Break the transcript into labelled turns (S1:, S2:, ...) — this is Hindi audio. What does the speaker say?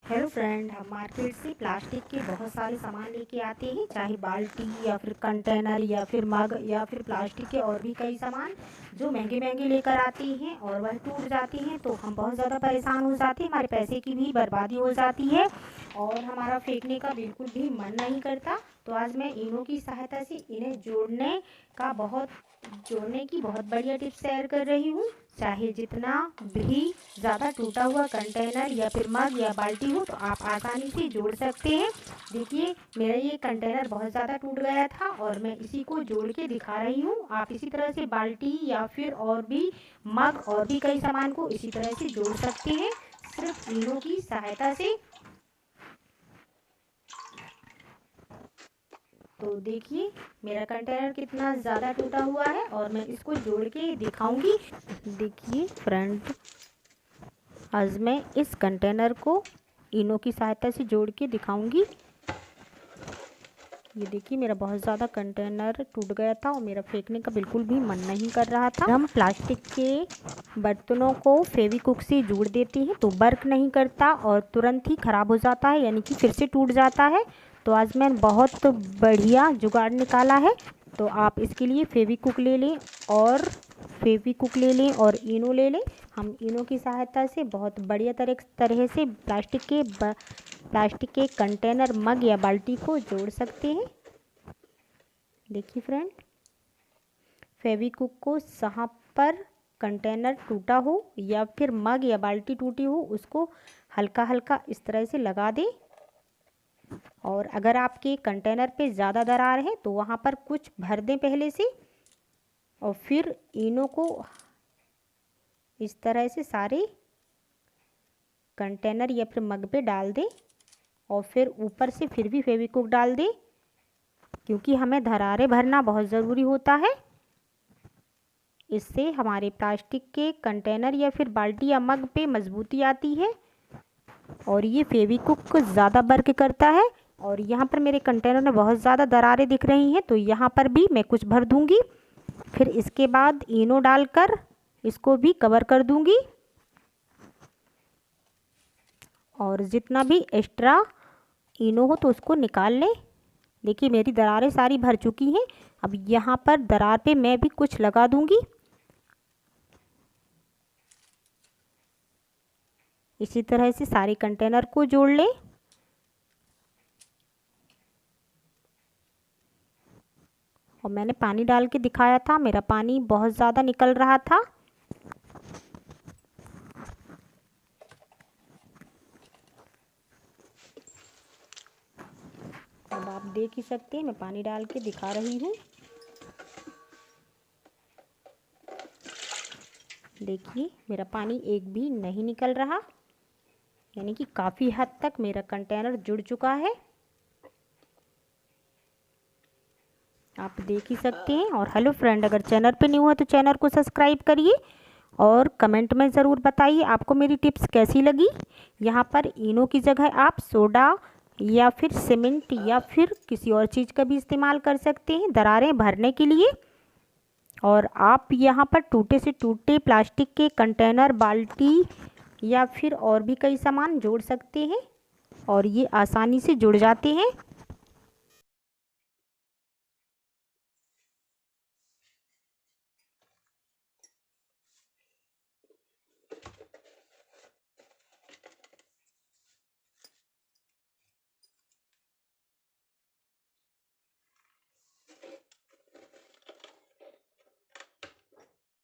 S1: हेलो फ्रेंड, हम मार्केट से प्लास्टिक के बहुत सारे सामान लेके आते हैं, चाहे बाल्टी या फिर कंटेनर या फिर मग या फिर प्लास्टिक के और भी कई सामान जो महंगे महंगे लेकर आते हैं और वह टूट जाते हैं तो हम बहुत ज़्यादा परेशान हो जाते हैं। हमारे पैसे की भी बर्बादी हो जाती है और हमारा फेंकने का बिल्कुल भी मन नहीं करता। तो आज मैं इनों की सहायता से इन्हें जोड़ने की बहुत बढ़िया टिप्स शेयर कर रही हूँ। चाहे जितना भी ज़्यादा टूटा हुआ कंटेनर या फिर मग या बाल्टी हो तो आप आसानी से जोड़ सकते हैं। देखिए, मेरा ये कंटेनर बहुत ज़्यादा टूट गया था और मैं इसी को जोड़ के दिखा रही हूँ। आप इसी तरह से बाल्टी या फिर और भी मग और भी कई सामान को इसी तरह से जोड़ सकते हैं, सिर्फ इनों की सहायता से। तो देखिए, मेरा कंटेनर कितना ज़्यादा टूटा हुआ है और मैं इसको जोड़ के दिखाऊंगी। देखिए फ्रेंड, आज मैं इस कंटेनर को इनों की सहायता से जोड़ के दिखाऊंगी। ये देखिए, मेरा बहुत ज़्यादा कंटेनर टूट गया था और मेरा फेंकने का बिल्कुल भी मन नहीं कर रहा था। हम प्लास्टिक के बर्तनों को फेविक्विक से जोड़ देते हैं तो वर्क नहीं करता और तुरंत ही ख़राब हो जाता है, यानी कि फिर से टूट जाता है। तो आज मैंने बहुत बढ़िया जुगाड़ निकाला है। तो आप इसके लिए फेविक्विक ले लें और इनो ले लें। हम इनो की सहायता से बहुत बढ़िया तरह से प्लास्टिक के कंटेनर, मग या बाल्टी को जोड़ सकते हैं। देखिए फ्रेंड, फेविक्विक को जहाँ पर कंटेनर टूटा हो या फिर मग या बाल्टी टूटी हो उसको हल्का हल्का इस तरह से लगा दें। और अगर आपके कंटेनर पे ज़्यादा दरार है तो वहाँ पर कुछ भर दें पहले से और फिर इनो को इस तरह से सारे कंटेनर या फिर मग पे डाल दें और फिर ऊपर से फिर भी फेविक्विक डाल दें, क्योंकि हमें दरारें भरना बहुत ज़रूरी होता है। इससे हमारे प्लास्टिक के कंटेनर या फिर बाल्टी या मग पे मजबूती आती है और ये फेविक्विक को ज़्यादा वर्क करता है। और यहाँ पर मेरे कंटेनर में बहुत ज़्यादा दरारें दिख रही हैं तो यहाँ पर भी मैं कुछ भर दूँगी। फिर इसके बाद इनो डालकर इसको भी कवर कर दूँगी और जितना भी एक्स्ट्रा इनो हो तो उसको निकाल लें। देखिए, मेरी दरारें सारी भर चुकी हैं। अब यहाँ पर दरार पे मैं भी कुछ लगा दूँगी। इसी तरह से सारे कंटेनर को जोड़ लें। और मैंने पानी डाल के दिखाया था, मेरा पानी बहुत ज़्यादा निकल रहा था। अब आप देख ही सकते हैं, मैं पानी डाल के दिखा रही हूँ। देखिए, मेरा पानी एक भी नहीं निकल रहा, यानी कि काफ़ी हद तक मेरा कंटेनर जुड़ चुका है। आप देख ही सकते हैं। और हेलो फ्रेंड, अगर चैनल पे न्यू है तो चैनल को सब्सक्राइब करिए और कमेंट में ज़रूर बताइए आपको मेरी टिप्स कैसी लगी। यहाँ पर इनो की जगह आप सोडा या फिर सीमेंट या फिर किसी और चीज़ का भी इस्तेमाल कर सकते हैं दरारें भरने के लिए। और आप यहाँ पर टूटे से टूटे प्लास्टिक के कंटेनर, बाल्टी या फिर और भी कई सामान जोड़ सकते हैं और ये आसानी से जुड़ जाते हैं।